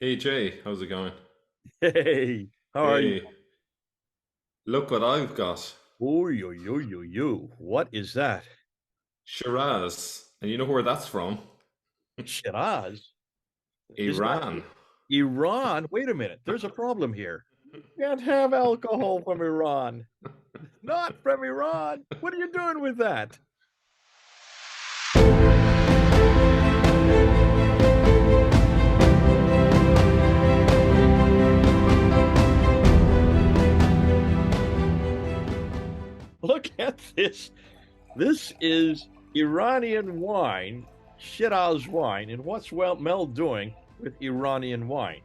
Hey Jay, how's it going? Hey, how are you? Hey, look what I've got. Oh, yo. What is that? Shiraz. And you know where that's from? Shiraz? Is that Iran. Iran? Wait a minute. There's a problem here. Can't have alcohol from Iran. Not from Iran. What are you doing with that? Look at this. This is Iranian wine, Shiraz wine. And what's Mel doing with Iranian wine?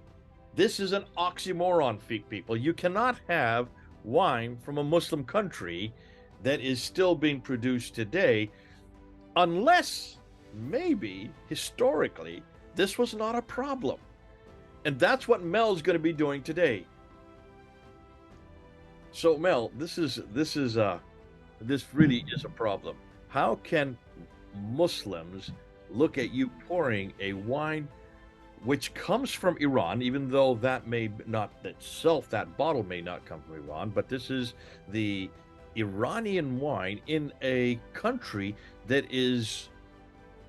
This is an oxymoron, people. You cannot have wine from a Muslim country that is still being produced today unless maybe historically this was not a problem. And that's what Mel's going to be doing today. So Mel, this really is a problem. How can Muslims look at you pouring a wine which comes from Iran, even though that may not itself, that bottle may not come from Iran, but this is the Iranian wine in a country that is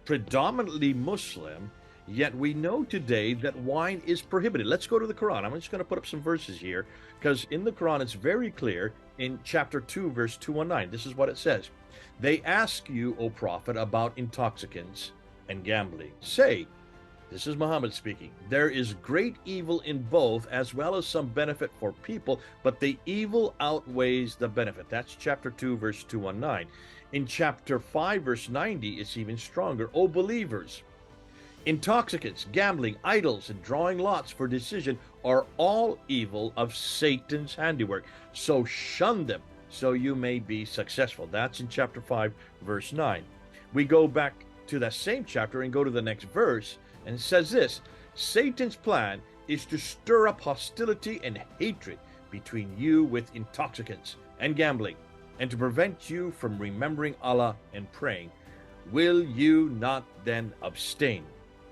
predominantly Muslim, yet we know today that wine is prohibited. Let's go to the Quran. I'm just going to put up some verses here because in the Quran it's very clear in chapter 2, verse 219. This is what it says. They ask you, O Prophet, about intoxicants and gambling. Say, this is Muhammad speaking. There is great evil in both, as well as some benefit for people, but the evil outweighs the benefit. That's chapter 2, verse 219. In chapter 5, verse 90, it's even stronger. O believers, intoxicants, gambling, idols, and drawing lots for decision are all evil of Satan's handiwork. So shun them, so you may be successful. That's in chapter 5, verse 9. We go back to that same chapter and go to the next verse, and it says this: Satan's plan is to stir up hostility and hatred between you with intoxicants and gambling, and to prevent you from remembering Allah and praying. Will you not then abstain?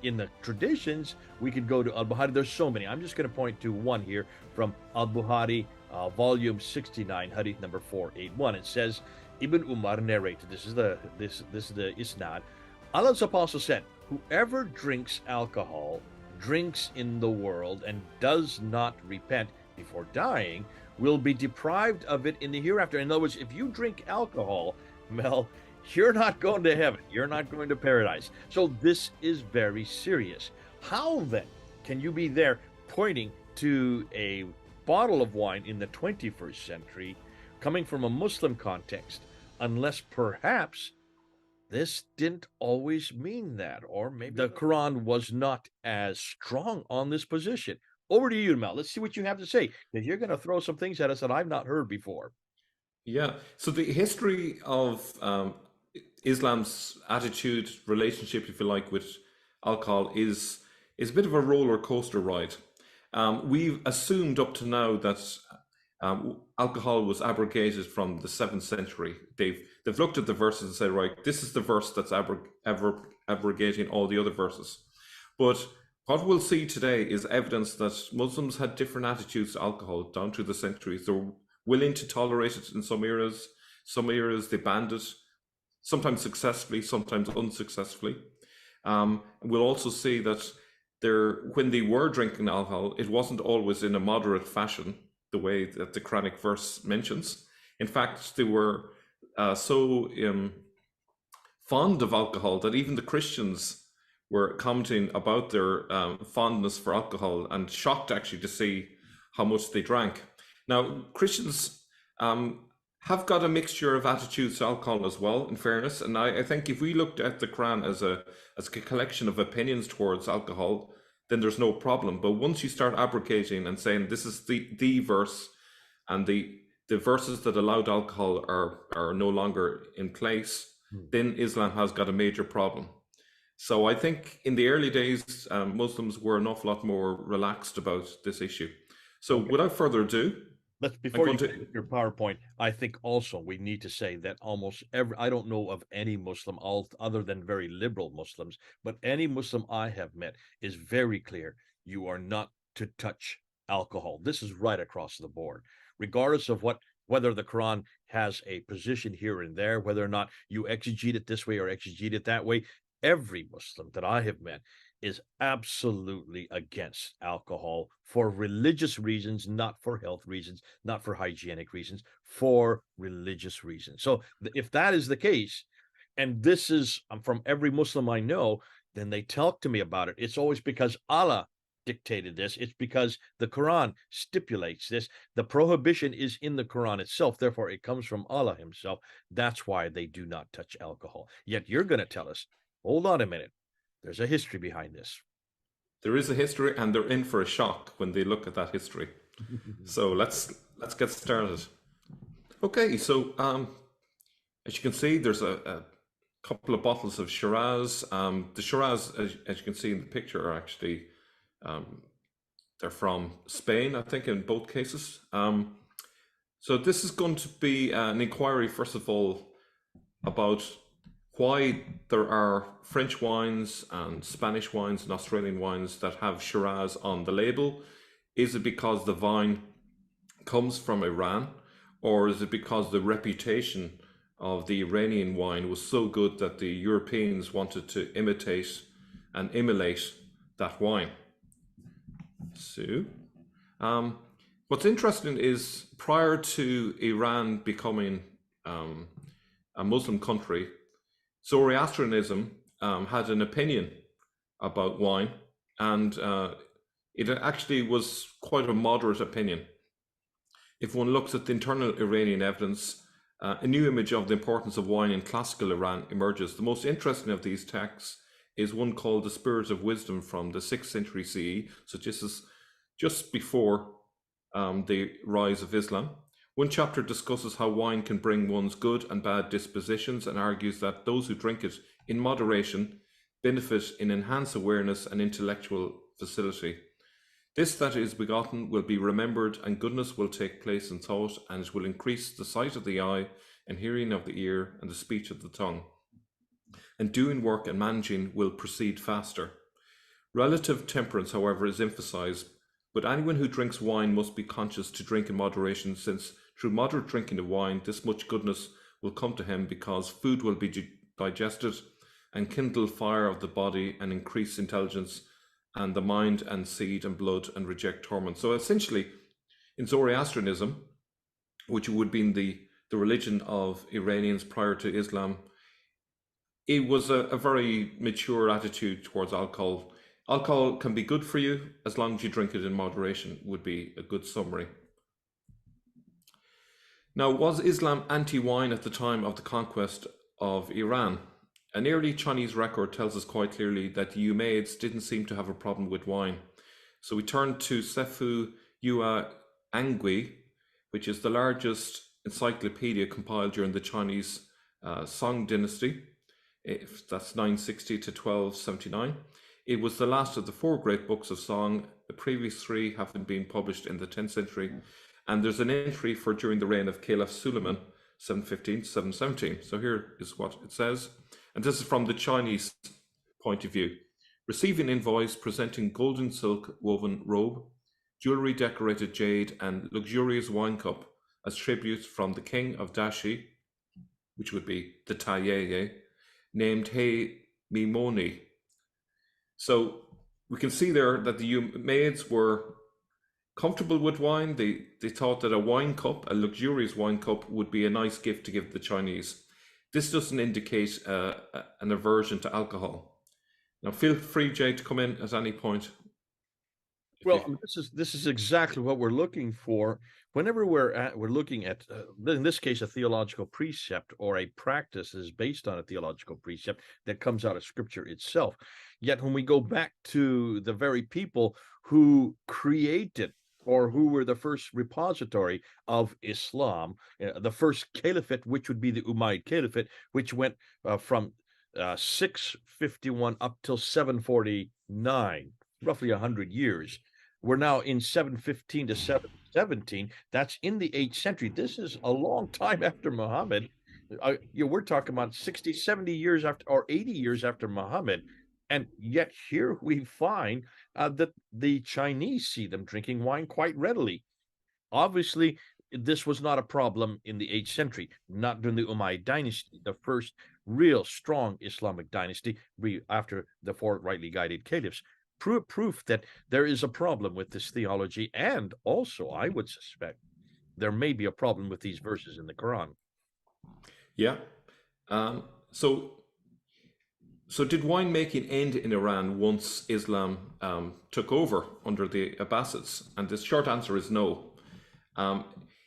In the traditions, we could go to Al-Bukhari. There's so many. I'm just going to point to one here from Al-Bukhari, volume 69, hadith number 481. It says, Ibn Umar narrated, this is the isnad. Allah's apostle said, whoever drinks alcohol, drinks in the world, and does not repent before dying, will be deprived of it in the hereafter. In other words, if you drink alcohol, Mel, you're not going to heaven. You're not going to paradise. So this is very serious. How then can you be there pointing to a bottle of wine in the 21st century coming from a Muslim context, unless perhaps this didn't always mean that, or maybe the Quran was not as strong on this position. Over to you, Mel. Let's see what you have to say, because you're going to throw some things at us that I've not heard before. Yeah. So the history of Islam's attitude, relationship, if you like, with alcohol is a bit of a roller coaster ride. We've assumed up to now that alcohol was abrogated from the seventh century. They've looked at the verses and said, right, this is the verse that's abrogating all the other verses. But what we'll see today is evidence that Muslims had different attitudes to alcohol down through the centuries. They were willing to tolerate it in some eras. Some eras they banned it, sometimes successfully, sometimes unsuccessfully. We'll also see that when they were drinking alcohol, it wasn't always in a moderate fashion, the way that the Quranic verse mentions. In fact, they were so fond of alcohol that even the Christians were commenting about their fondness for alcohol and shocked actually to see how much they drank. Now, Christians have got a mixture of attitudes to alcohol as well, in fairness. And I think if we looked at the Quran as a collection of opinions towards alcohol, then there's no problem. But once you start abrogating and saying this is the verse and the verses that allowed alcohol are no longer in place, then Islam has got a major problem. So I think in the early days, Muslims were an awful lot more relaxed about this issue. So Okay. without further ado, Let's I'm before you going get to your PowerPoint, I think also we need to say that almost every I don't know of any Muslim all other than very liberal Muslims, but any Muslim I have met is very clear you are not to touch alcohol. This is right across the board, regardless of whether the Quran has a position here and there, whether or not you exegete it this way or exegete it that way. Every Muslim that I have met is absolutely against alcohol for religious reasons, not for health reasons, not for hygienic reasons, for religious reasons. So if that is the case, and this is from every Muslim I know, then they talk to me about it. It's always because Allah dictated this. It's because the Quran stipulates this. The prohibition is in the Quran itself. Therefore, it comes from Allah himself. That's why they do not touch alcohol. Yet you're going to tell us, hold on a minute. There's a history behind this. There is a history, and they're in for a shock when they look at that history. So let's get started. Okay, so as you can see, there's a couple of bottles of Shiraz. The Shiraz, as you can see in the picture, are actually they're from Spain, I think, in both cases. So this is going to be an inquiry, first of all, about why there are French wines and Spanish wines and Australian wines that have Shiraz on the label. Is it because the vine comes from Iran, or is it because the reputation of the Iranian wine was so good that the Europeans wanted to imitate and emulate that wine? So, what's interesting is prior to Iran becoming a Muslim country, Zoroastrianism had an opinion about wine, and it actually was quite a moderate opinion. If one looks at the internal Iranian evidence, a new image of the importance of wine in classical Iran emerges. The most interesting of these texts is one called The Spirit of Wisdom from the 6th century CE, so this is just before the rise of Islam. One chapter discusses how wine can bring one's good and bad dispositions and argues that those who drink it in moderation benefit in enhanced awareness and intellectual facility. This that is begotten will be remembered, and goodness will take place in thought, and it will increase the sight of the eye and hearing of the ear and the speech of the tongue. And doing work and managing will proceed faster. Relative temperance, however, is emphasized, but anyone who drinks wine must be conscious to drink in moderation, since through moderate drinking of wine, this much goodness will come to him, because food will be digested and kindle fire of the body and increase intelligence and the mind and seed and blood and reject torment. So essentially, in Zoroastrianism, which would have been the religion of Iranians prior to Islam, it was a very mature attitude towards alcohol. Alcohol can be good for you as long as you drink it in moderation, would be a good summary. Now, was Islam anti-wine at the time of the conquest of Iran? An early Chinese record tells us quite clearly that the Umayyads didn't seem to have a problem with wine. So we turn to Sefu Yua Angui, which is the largest encyclopedia compiled during the Chinese Song dynasty. That's 960 to 1279. It was the last of the 4 great books of song. The previous 3 having been published in the 10th century. And there's an entry for during the reign of Caliph Suleiman, 715 to 717. So here is what it says. And this is from the Chinese point of view. Receiving invoice presenting golden silk woven robe, jewelry decorated jade, and luxurious wine cup as tributes from the king of Dashi, which would be the Tayeye, named He Mimoni. So we can see there that the Umayyads were comfortable with wine. They thought that a wine cup, a luxurious wine cup, would be a nice gift to give the Chinese. This doesn't indicate an aversion to alcohol. Now, feel free, Jay, to come in at any point. Well, this is exactly what we're looking for whenever we're looking at, in this case, a theological precept or a practice that is based on a theological precept that comes out of Scripture itself. Yet, when we go back to the very people who created or who were the first repository of Islam, the first caliphate, which would be the Umayyad Caliphate, which went from 651 up till 749, roughly 100 years. We're now in 715 to 717. That's in the 8th century. This is a long time after Muhammad. We're talking about 60, 70 years after, or 80 years after Muhammad. And yet here we find that the Chinese see them drinking wine quite readily. Obviously, this was not a problem in the 8th century, not during the Umayyad dynasty, the first real strong Islamic dynasty after the four rightly guided caliphs. Proof that there is a problem with this theology, and also, I would suspect, there may be a problem with these verses in the Quran. Yeah. Um, so so did winemaking end in Iran once Islam took over under the Abbasids? And the short answer is no. Um,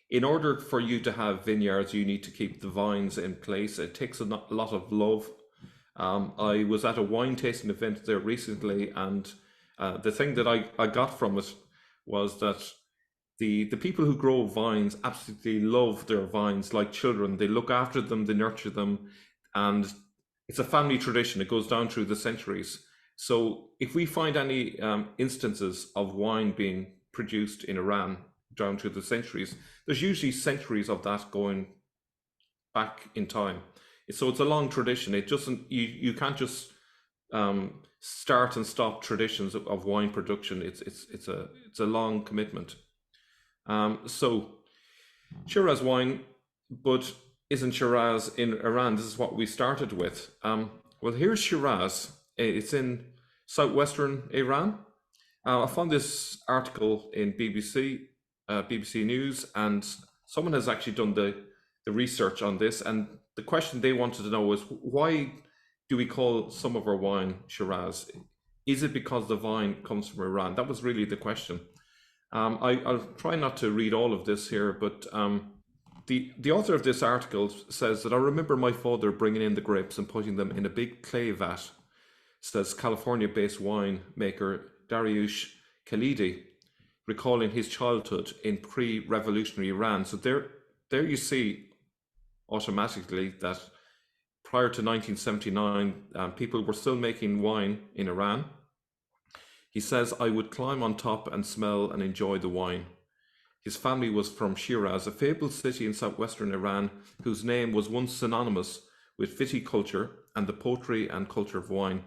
in order for you to have vineyards, you need to keep the vines in place. It takes a lot of love. I was at a wine tasting event there recently, and the thing that I got from it was that the people who grow vines absolutely love their vines like children. They look after them, they nurture them, and it's a family tradition. It goes down through the centuries. So if we find any instances of wine being produced in Iran down through the centuries, there's usually centuries of that going back in time. So it's a long tradition. It doesn't you can't just start and stop traditions of wine production. It's a long commitment. So Shiraz wine, but isn't Shiraz in Iran? This is what we started with. Well, here's Shiraz. It's in southwestern Iran. I found this article in BBC News, and someone has actually done the research on this. And the question they wanted to know was, why do we call some of our wine Shiraz? Is it because the vine comes from Iran? That was really the question. I'll try not to read all of this here, but the author of this article says that I remember my father bringing in the grapes and putting them in a big clay vat, says California-based winemaker Dariush Khalidi, recalling his childhood in pre-revolutionary Iran. So there you see automatically that prior to 1979, people were still making wine in Iran. He says, I would climb on top and smell and enjoy the wine. His family was from Shiraz, a fabled city in southwestern Iran, whose name was once synonymous with viticulture and the poetry and culture of wine.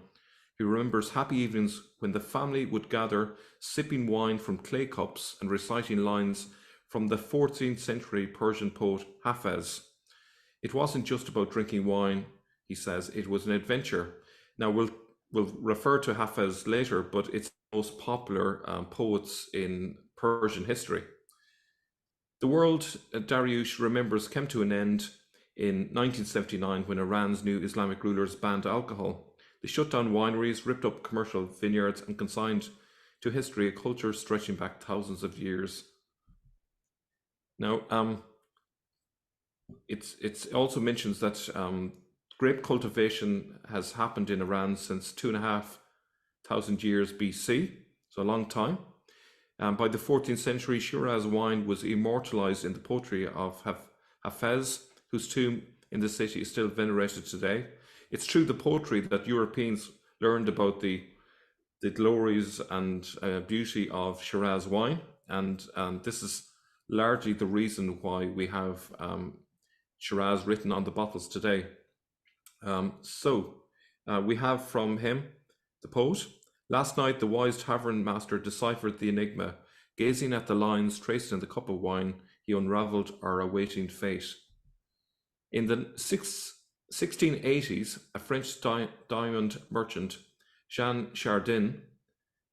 He remembers happy evenings when the family would gather, sipping wine from clay cups and reciting lines from the 14th century Persian poet Hafez. It wasn't just about drinking wine, he says, it was an adventure. Now we'll refer to Hafez later, but it's the most popular poets in Persian history. The world, Dariush remembers, came to an end in 1979 when Iran's new Islamic rulers banned alcohol. They shut down wineries, ripped up commercial vineyards, and consigned to history a culture stretching back thousands of years. Now, it also mentions that grape cultivation has happened in Iran since 2,500 years BC, so a long time. By the 14th century, Shiraz wine was immortalized in the poetry of Hafez, whose tomb in the city is still venerated today. It's through the poetry that Europeans learned about the glories and beauty of Shiraz wine, and this is largely the reason why we have Shiraz written on the bottles today. We have from him, the poet, last night the wise tavern master deciphered the enigma. Gazing at the lines traced in the cup of wine, he unravelled our awaiting fate. In the 1680s, a French diamond merchant, Jean Chardin,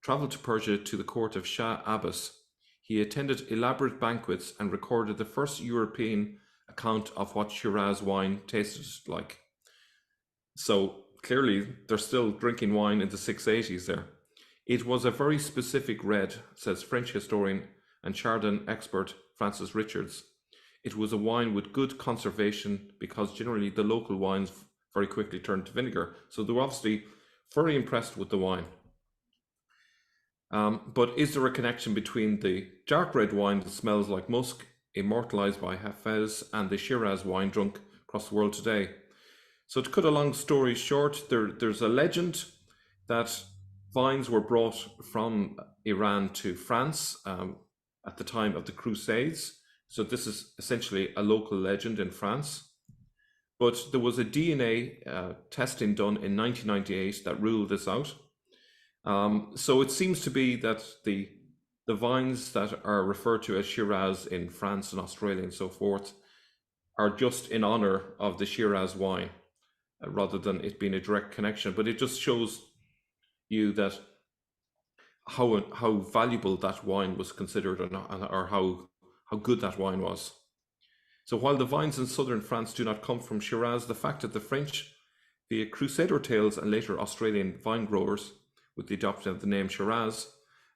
travelled to Persia to the court of Shah Abbas. He attended elaborate banquets and recorded the first European account of what Shiraz wine tasted like. So clearly they're still drinking wine in the 680s there. It was a very specific red, says French historian and Chardin expert Francis Richards. It was a wine with good conservation because generally the local wines very quickly turned to vinegar. So they were obviously very impressed with the wine. But is there a connection between the dark red wine that smells like musk, immortalized by Hafez, and the Shiraz wine drunk across the world today? So to cut a long story short, there's a legend that vines were brought from Iran to France at the time of the Crusades. So this is essentially a local legend in France. But there was a DNA testing done in 1998 that ruled this out. So it seems to be that the vines that are referred to as Shiraz in France and Australia and so forth are just in honor of the Shiraz wine, rather than it being a direct connection. But it just shows you that how valuable that wine was considered, or how good that wine was. So while the vines in southern France do not come from Shiraz, the fact that the French, via Crusader tales and later Australian vine growers, with the adoption of the name Shiraz,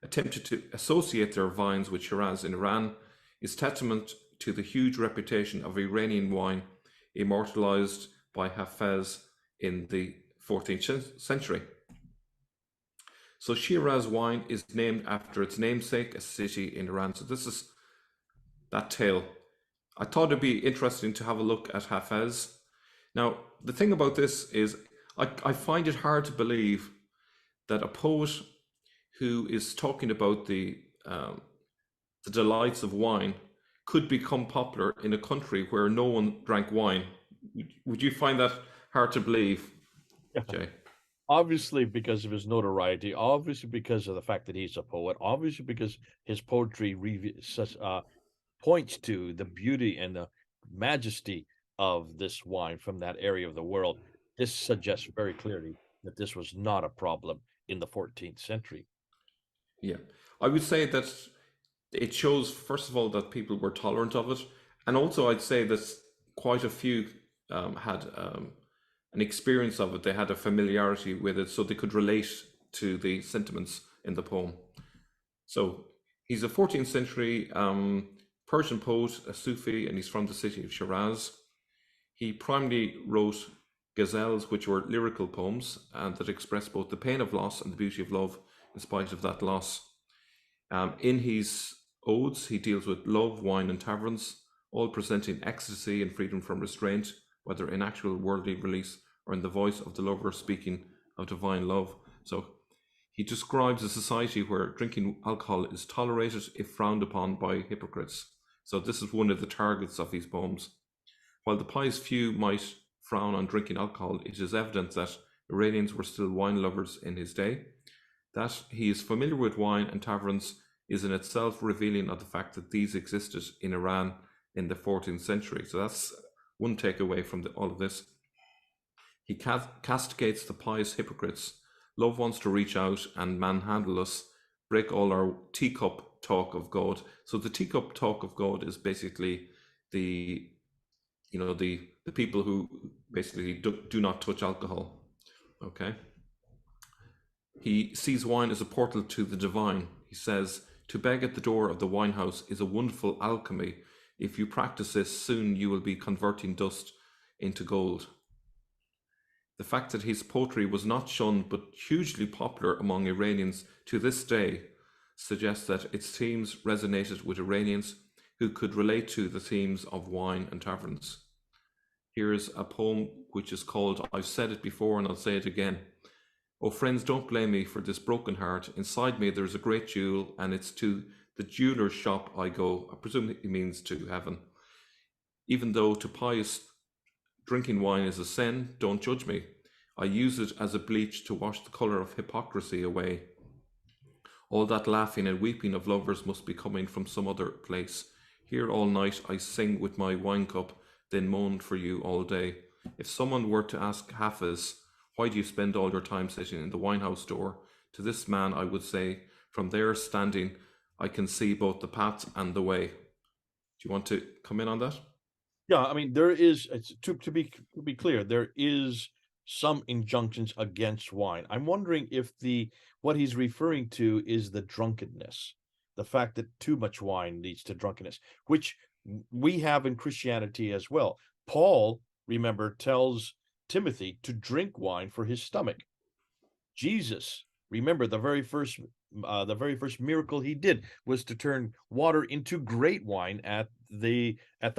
attempted to associate their vines with Shiraz in Iran is testament to the huge reputation of Iranian wine immortalized by Hafez in the 14th century. So Shiraz wine is named after its namesake, a city in Iran. So this is that tale. I thought it'd be interesting to have a look at Hafez. Now, the thing about this is I find it hard to believe that a poet who is talking about the delights of wine could become popular in a country where no one drank wine. Would you find that hard to believe, Jay? Obviously, because of his notoriety, obviously because of the fact that he's a poet, obviously because his poetry points to the beauty and the majesty of this wine from that area of the world. This suggests very clearly that this was not a problem in the 14th century. Yeah, I would say that it shows, first of all, that people were tolerant of it, and also I'd say that quite a few had an experience of it. They had a familiarity with it, so they could relate to the sentiments in the poem. So he's a 14th century Persian poet, a Sufi, and he's from the city of Shiraz. He primarily wrote ghazals, which were lyrical poems and that express both the pain of loss and the beauty of love in spite of that loss. In his odes, he deals with love, wine, and taverns, all presenting ecstasy and freedom from restraint, whether in actual worldly release or in the voice of the lover speaking of divine love. So he describes a society where drinking alcohol is tolerated if frowned upon by hypocrites. So this is one of the targets of these poems. While the pious few might frown on drinking alcohol, it is evident that Iranians were still wine lovers in his day. That he is familiar with wine and taverns is in itself revealing of the fact that these existed in Iran in the 14th century. So that's one takeaway from all of this. He castigates the pious hypocrites. Love wants to reach out and manhandle us, break all our teacup talk of God. So the teacup talk of God is basically the people who basically do not touch alcohol. Okay. He sees wine as a portal to the divine. He says, to beg at the door of the winehouse is a wonderful alchemy. If you practice this, soon you will be converting dust into gold. The fact that his poetry was not shunned but hugely popular among Iranians to this day suggests that its themes resonated with Iranians who could relate to the themes of wine and taverns. Here's a poem which is called I've Said It Before and I'll Say It Again. Oh friends, don't blame me for this broken heart. Inside me there's a great jewel, and it's to the jeweller's shop I go. I presume he means to heaven. Even though to pious drinking wine is a sin, don't judge me. I use it as a bleach to wash the colour of hypocrisy away. All that laughing and weeping of lovers must be coming from some other place. Here all night I sing with my wine cup, then moan for you all day. If someone were to ask Hafiz, why do you spend all your time sitting in the winehouse door? To this man I would say, from there standing, I can see both the path and the way. Do you want to come in on that? Yeah, I mean, there is, to be clear, there is some injunctions against wine. I'm wondering if what he's referring to is the drunkenness, the fact that too much wine leads to drunkenness, which we have in Christianity as well. Paul, remember, tells Timothy to drink wine for his stomach. Jesus, remember, the very first miracle he did was to turn water into great wine at the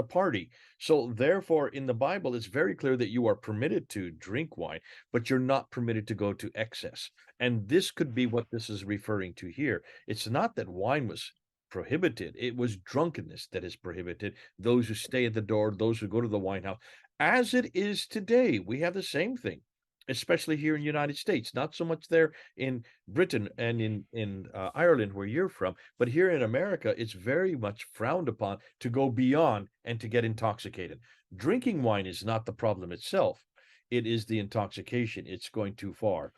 party. So therefore, in the Bible, it's very clear that you are permitted to drink wine, but you're not permitted to go to excess. And this could be what this is referring to here. It's not that wine was prohibited, it was drunkenness that is prohibited. Those who stay at the door, those who go to the wine house, as it is today. We have the same thing, especially here in the United States. Not so much there in Britain and in Ireland, where you're from, but here in America, it's very much frowned upon to go beyond and to get intoxicated. Drinking wine is not the problem itself; it is the intoxication. It's going too far.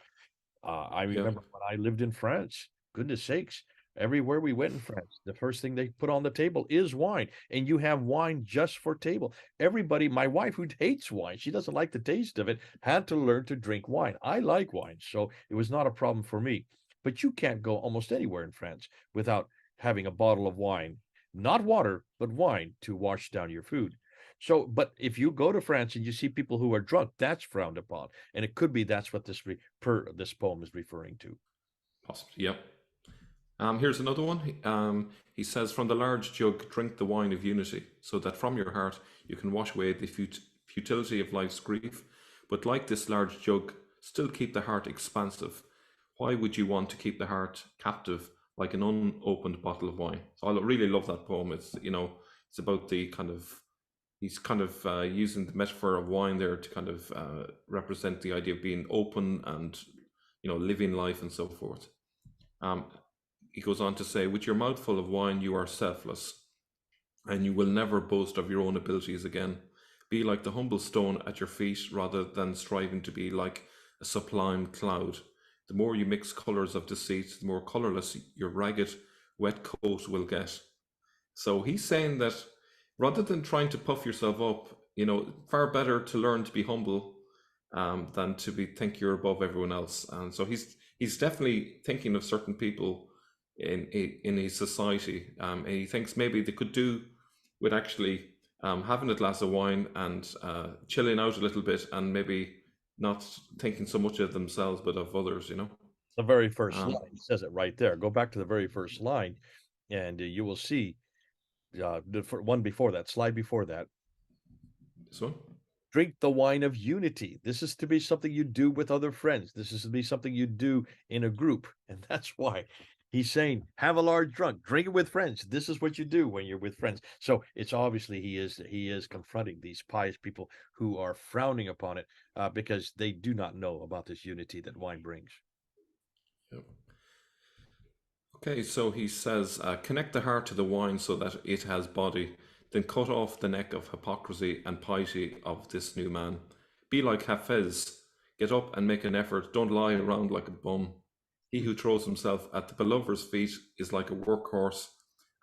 I Yeah, remember when I lived in France, goodness sakes, everywhere we went in France, the first thing they put on the table is wine. And you have wine just for table. Everybody, my wife, who hates wine, she doesn't like the taste of it, had to learn to drink wine. I like wine, so it was not a problem for me. But you can't go almost anywhere in France without having a bottle of wine, not water, but wine to wash down your food. So, but if you go to France and you see people who are drunk, that's frowned upon, and it could be that's what this poem is referring to. possibly. Yeah. Here's another one. He says, "From the large jug, drink the wine of unity, so that from your heart you can wash away the futility of life's grief. But like this large jug, still keep the heart expansive. Why would you want to keep the heart captive like an unopened bottle of wine?" So I really love that poem. It's about the kind of he's kind of using the metaphor of wine there to kind of represent the idea of being open and living life and so forth. Um, he goes on to say, "With your mouth full of wine, you are selfless, and you will never boast of your own abilities again. Be like the humble stone at your feet rather than striving to be like a sublime cloud. The more you mix colours of deceit, the more colourless your ragged, wet coat will get." So he's saying that rather than trying to puff yourself up, far better to learn to be humble than to think you're above everyone else. And so he's definitely thinking of certain people in his society, and he thinks maybe they could do with actually having a glass of wine and chilling out a little bit, and maybe not thinking so much of themselves but of others. The very first Um, line says it right there. Go back to the very first line, and you will see one before that, slide before that. so Drink the wine of unity. This is to be something you do with other friends. This is to be something you do in a group. And that's why he's saying, have a large drunk, drink it with friends. This is what you do when you're with friends. So it's obviously he is confronting these pious people who are frowning upon it because they do not know about this unity that wine brings. yeah. Okay, so he says, "Connect the heart to the wine so that it has body, then cut off the neck of hypocrisy and piety of this new man. Be like Hafez, get up and make an effort, don't lie around like a bum. He who throws himself at the belover's feet is like a workhorse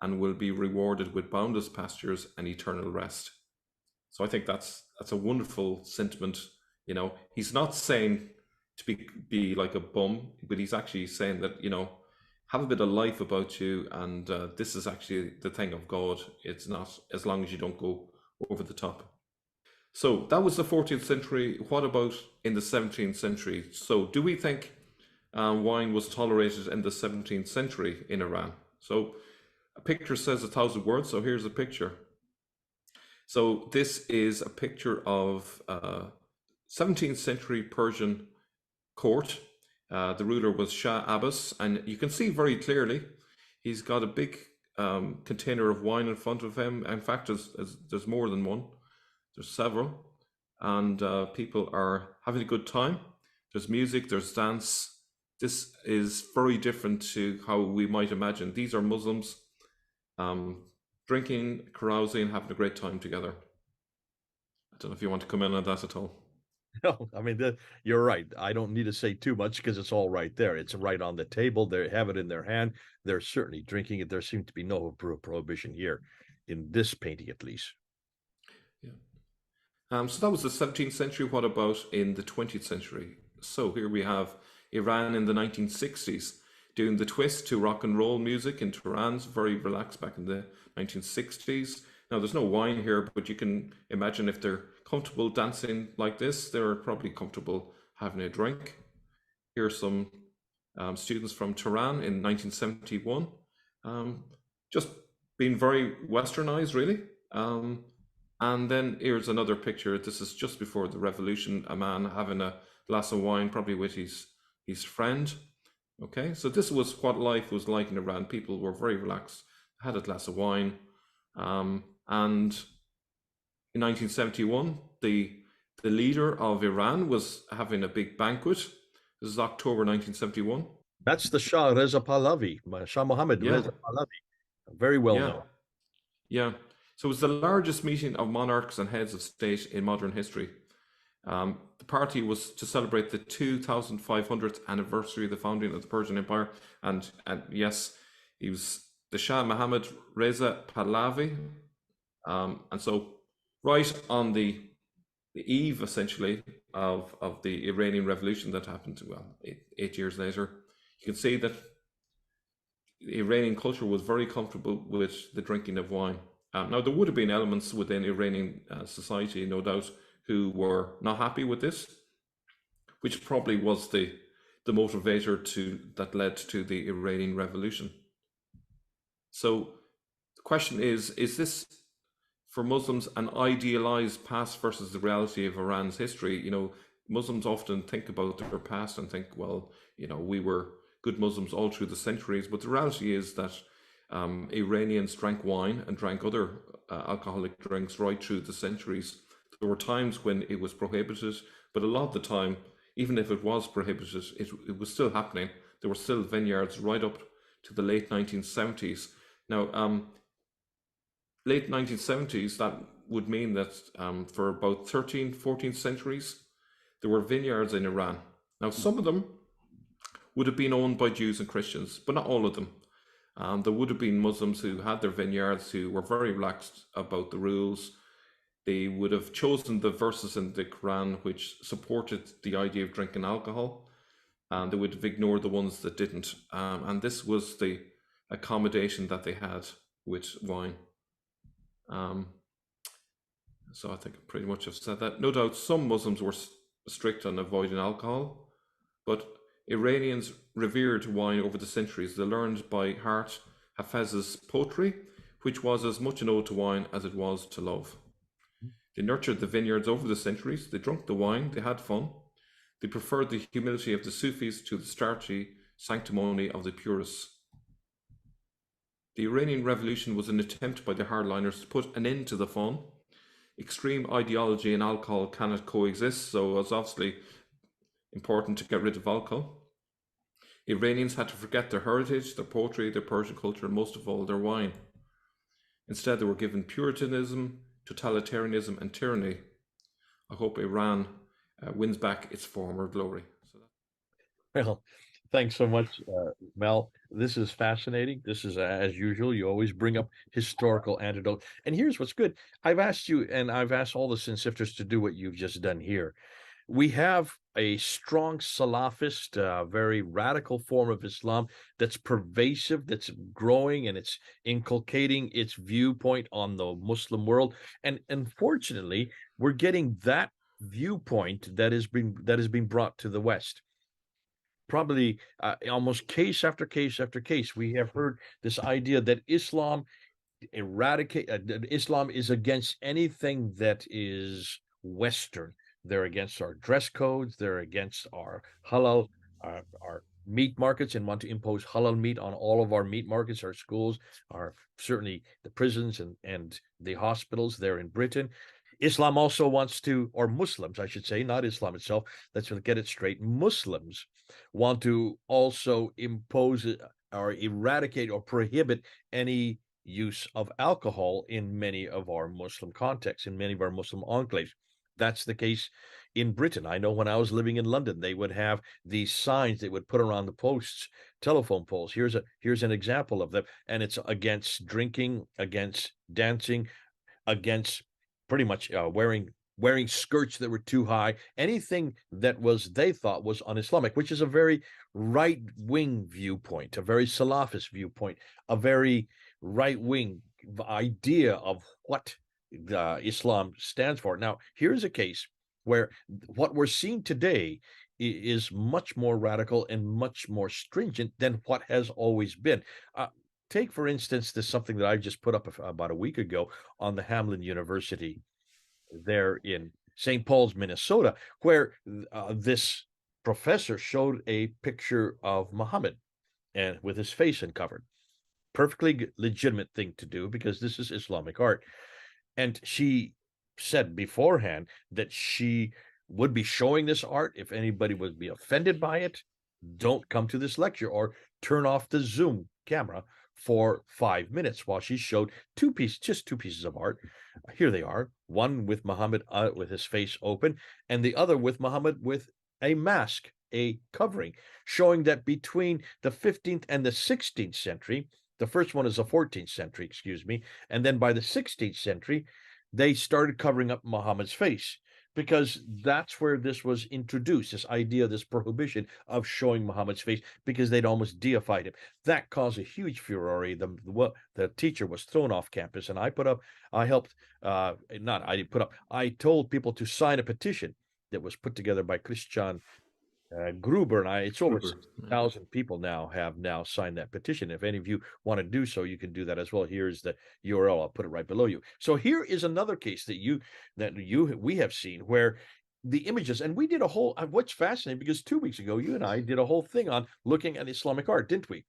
and will be rewarded with boundless pastures and eternal rest." So I think that's a wonderful sentiment. He's not saying to be like a bum, but he's actually saying that have a bit of life about you, and this is actually the thing of God. It's not, as long as you don't go over the top. So that was the 14th century. What about in the 17th century? So do we think wine was tolerated in the 17th century in Iran? So a picture says 1,000 words. So here's a picture. So this is a picture of 17th century Persian court. The ruler was Shah Abbas, and you can see very clearly he's got a big container of wine in front of him. In fact, there's more than one. There's several, and people are having a good time. There's music, there's dance. This is very different to how we might imagine. These are Muslims drinking, carousing, having a great time together. I don't know if you want to come in on that at all. No, I mean, you're right. I don't need to say too much because it's all right there. It's right on the table. They have it in their hand. They're certainly drinking it. There seems to be no prohibition here in this painting, at least. Yeah. So that was the 17th century. What about in the 20th century? So here we have Iran in the 1960s doing the twist to rock and roll music in Tehran. Very relaxed back in the 1960s. Now there's no wine here, but you can imagine if they're comfortable dancing like this, they're probably comfortable having a drink. Here are some students from Tehran in 1971, just being very westernized, really. And then here's another picture. This is just before the revolution, a man having a glass of wine, probably with his friend. Okay, so this was what life was like in Iran. People were very relaxed, had a glass of wine, and in 1971, the leader of Iran was having a big banquet. This is October 1971. That's the Shah Reza Pahlavi, Shah Mohammed Yeah, Reza Pahlavi, very well yeah, known. yeah. So it was the largest meeting of monarchs and heads of state in modern history. The party was to celebrate the 2500th anniversary of the founding of the Persian Empire, and yes, he was the Shah Mohammed Reza Pahlavi, and so right on the eve, essentially, of the Iranian Revolution that happened, well, eight years later, you can see that the Iranian culture was very comfortable with the drinking of wine. Now, there would have been elements within Iranian society, no doubt, who were not happy with this, which probably was the motivator that led to the Iranian Revolution. So the question is this for Muslims an idealized past versus the reality of Iran's history? Muslims often think about their past and think, well, we were good Muslims all through the centuries, but the reality is that Iranians drank wine and drank other alcoholic drinks right through the centuries. There were times when it was prohibited, but a lot of the time, even if it was prohibited, it was still happening. There were still vineyards right up to the late 1970s. Now, late 1970s, that would mean that for about 13th, 14th centuries, there were vineyards in Iran. Now, some of them would have been owned by Jews and Christians, but not all of them. There would have been Muslims who had their vineyards who were very relaxed about the rules. They would have chosen the verses in the Quran which supported the idea of drinking alcohol, and they would have ignored the ones that didn't. And this was the accommodation that they had with wine. So I think I pretty much have said that. No doubt some Muslims were strict on avoiding alcohol, but Iranians revered wine over the centuries. They learned by heart Hafez's poetry, which was as much an ode to wine as it was to love. They nurtured the vineyards over the centuries. They drank the wine. They had fun. They preferred the humility of the Sufis to the starchy sanctimony of the purists. The Iranian Revolution was an attempt by the hardliners to put an end to the fun. Extreme ideology and alcohol cannot coexist, so it's obviously important to get rid of alcohol. Iranians had to forget their heritage, their poetry, their Persian culture, and most of all, their wine. Instead, they were given Puritanism, totalitarianism, and tyranny. I hope Iran wins back its former glory. Well, thanks so much, Mel. This is fascinating. This is, as usual, you always bring up historical anecdote. And here's what's good. I've asked you, and I've asked all the sin sifters to do what you've just done here. We have a strong Salafist, very radical form of Islam that's pervasive, that's growing, and it's inculcating its viewpoint on the Muslim world. And unfortunately, we're getting that viewpoint that is being brought to the West. Probably almost case after case after case, we have heard this idea that Islam Islam is against anything that is Western. They're against our dress codes. They're against our halal, our meat markets, and want to impose halal meat on all of our meat markets, our schools, our certainly the prisons and the hospitals there in Britain. Islam also wants to, or Muslims, I should say, not Islam itself. Let's get it straight. Muslims want to also impose or eradicate or prohibit any use of alcohol in many of our Muslim contexts, in many of our Muslim enclaves. That's the case in Britain. I know when I was living in London, they would have these signs they would put around the posts, telephone poles. Here's an example of them, and it's against drinking, against dancing, against pretty much wearing skirts that were too high, anything that was they thought was un-Islamic, which is a very right-wing viewpoint, a very Salafist viewpoint, a very right-wing idea of what Islam stands for. Now, here's a case where what we're seeing today is much more radical and much more stringent than what has always been. Take, for instance, this something that I just put up about a week ago on the Hamlin University there in St. Paul's, Minnesota, where this professor showed a picture of Muhammad and with his face uncovered. Perfectly legitimate thing to do because this is Islamic art. And she said beforehand that she would be showing this art. If anybody would be offended by it, don't come to this lecture, or turn off the Zoom camera for 5 minutes while she showed just two pieces of art. Here they are, one with Muhammad with his face open, and the other with Muhammad with a mask, a covering, showing that between the 15th and the 16th century, the first one is the 14th century, excuse me, and then by the 16th century, they started covering up Muhammad's face, because that's where this was introduced, this idea, this prohibition of showing Muhammad's face, because they'd almost deified him. That caused a huge furore. The teacher was thrown off campus, and I helped, not I didn't put up, I told people to sign a petition that was put together by Christian Gruber, and it's over Gruber. Yeah. 6,000 people have now signed that petition. If any of you want to do so, you can do that as well. Here's the URL. I'll put it right below you. So here is another case we have seen where the images, and we did a whole, what's fascinating, because 2 weeks ago, you and I did a whole thing on looking at Islamic art, didn't we?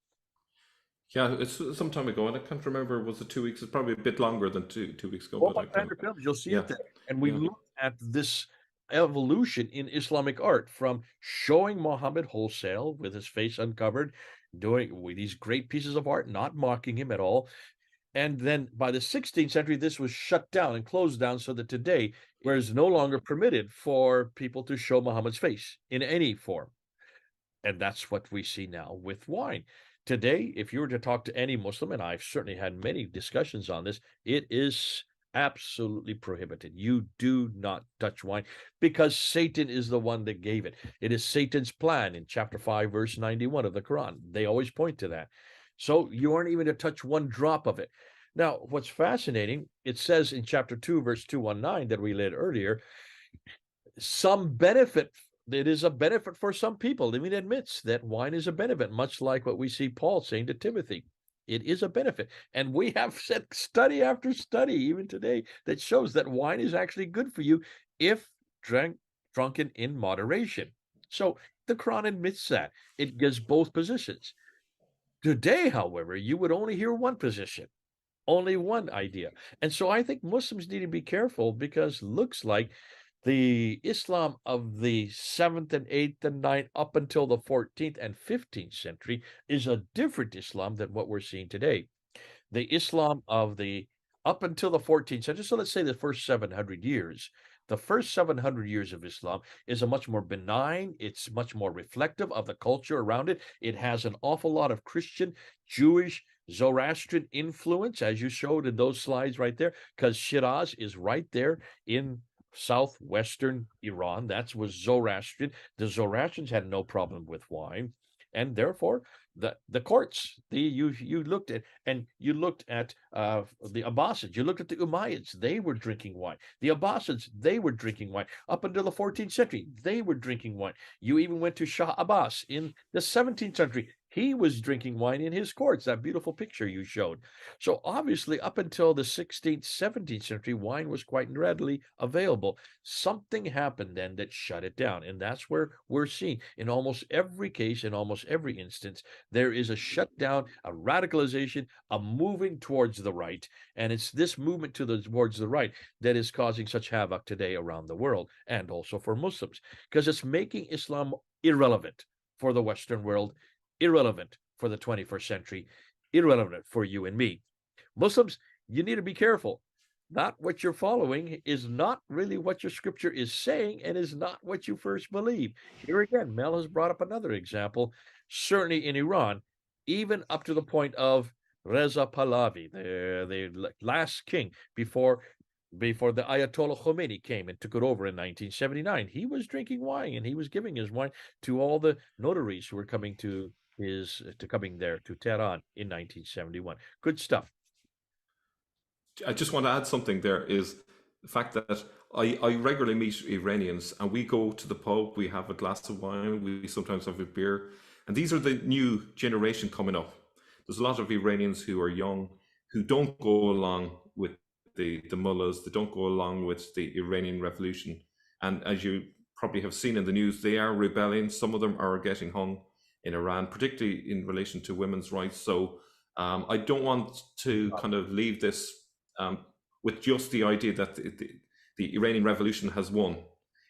Yeah, it's some time ago, and I can't remember. Was it 2 weeks? It's probably a bit longer than two weeks ago, Go but by I kind Pander of Films, you'll see yeah, it there. And we yeah. looked at this evolution in Islamic art, from showing Muhammad wholesale with his face uncovered, doing with these great pieces of art, not mocking him at all. And then by the 16th century, this was shut down and closed down, so that today, where it's no longer permitted for people to show Muhammad's face in any form. And that's what we see now with wine. Today, if you were to talk to any Muslim, and I've certainly had many discussions on this, it is absolutely prohibited. You do not touch wine, because Satan is the one that gave it. It is Satan's plan in chapter 5, verse 91 of the Quran. They always point to that. So you aren't even to touch one drop of it. Now, what's fascinating, it says in chapter 2, verse 219 that we read earlier, some benefit. It is a benefit for some people. I mean, it admits that wine is a benefit, much like what we see Paul saying to Timothy. It is a benefit. And we have said study after study, even today, that shows that wine is actually good for you if drunken in moderation. So the Quran admits that. It gives both positions. Today, however, you would only hear one position, only one idea. And so I think Muslims need to be careful, because looks like the Islam of the 7th and 8th and 9th up until the 14th and 15th century is a different Islam than what we're seeing today. The Islam of the up until the 14th century, so let's say the first 700 years, the first 700 years of Islam is a much more benign, it's much more reflective of the culture around it. It has an awful lot of Christian, Jewish, Zoroastrian influence, as you showed in those slides right there, because Shiraz is right there in southwestern Iran. That was Zoroastrian. The Zoroastrians had no problem with wine, and therefore the courts, you looked at, and you looked at the Abbasids, you looked at the Umayyads, they were drinking wine. The Abbasids, they were drinking wine. Up until the 14th century, they were drinking wine. You even went to Shah Abbas in the 17th century. He was drinking wine in his courts, that beautiful picture you showed. So obviously, up until the 16th, 17th century, wine was quite readily available. Something happened then that shut it down. And that's where we're seeing in almost every case, in almost every instance, there is a shutdown, a radicalization, a moving towards the right. And it's this movement towards the right that is causing such havoc today around the world, and also for Muslims, because it's making Islam irrelevant for the Western world, irrelevant for the 21st century, irrelevant for you and me. Muslims, you need to be careful. Not what you're following is not really what your scripture is saying, and is not what you first believe. Here again, Mel has brought up another example, certainly in Iran, even up to the point of Reza Pahlavi, the last king before the Ayatollah Khomeini came and took it over in 1979. He was drinking wine, and he was giving his wine to all the notaries who were coming coming there to Tehran in 1971. Good stuff. I just want to add something there is the fact that I regularly meet Iranians, and we go to the pub, we have a glass of wine, we sometimes have a beer. And these are the new generation coming up. There's a lot of Iranians who are young who don't go along with the mullahs, they don't go along with the Iranian revolution. And as you probably have seen in the news, they are rebelling. Some of them are getting hung in Iran, particularly in relation to women's rights. So I don't want to kind of leave this with just the idea that the Iranian Revolution has won.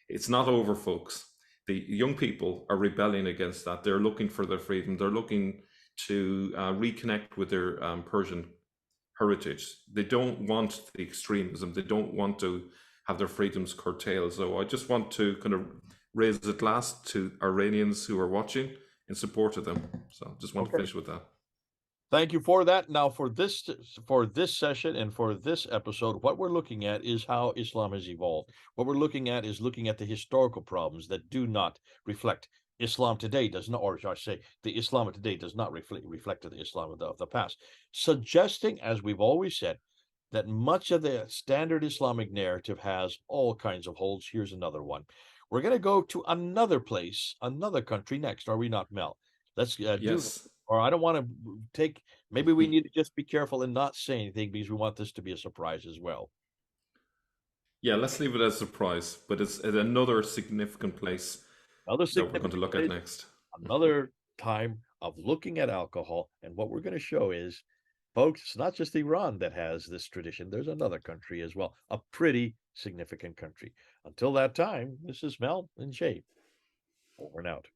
It's not over, folks. The young people are rebelling against that. They're looking for their freedom. They're looking to reconnect with their Persian heritage. They don't want the extremism. They don't want to have their freedoms curtailed. So I just want to kind of raise a glass to Iranians who are watching in support of them. So just want to finish with that. Thank you for that. Now, for this session and for this episode, what we're looking at is how Islam has evolved. What we're looking at is looking at the historical problems that do not reflect Islam today, does not, or should I say, the Islam of today does not reflect the Islam of the past, suggesting, as we've always said, that much of the standard Islamic narrative has all kinds of holes. Here's another one. We're going to go to another place, another country next, are we not, Mel? Let's Yes. or I don't want to take, maybe we need to just be careful and not say anything because we want this to be a surprise as well. Yeah, let's leave it as a surprise, but it's at another significant place that we're going to look at next. Another time of looking at alcohol, and what we're going to show is, folks, it's not just Iran that has this tradition. There's another country as well, a pretty significant country. Until that time, this is Mel and Shay. Over and out.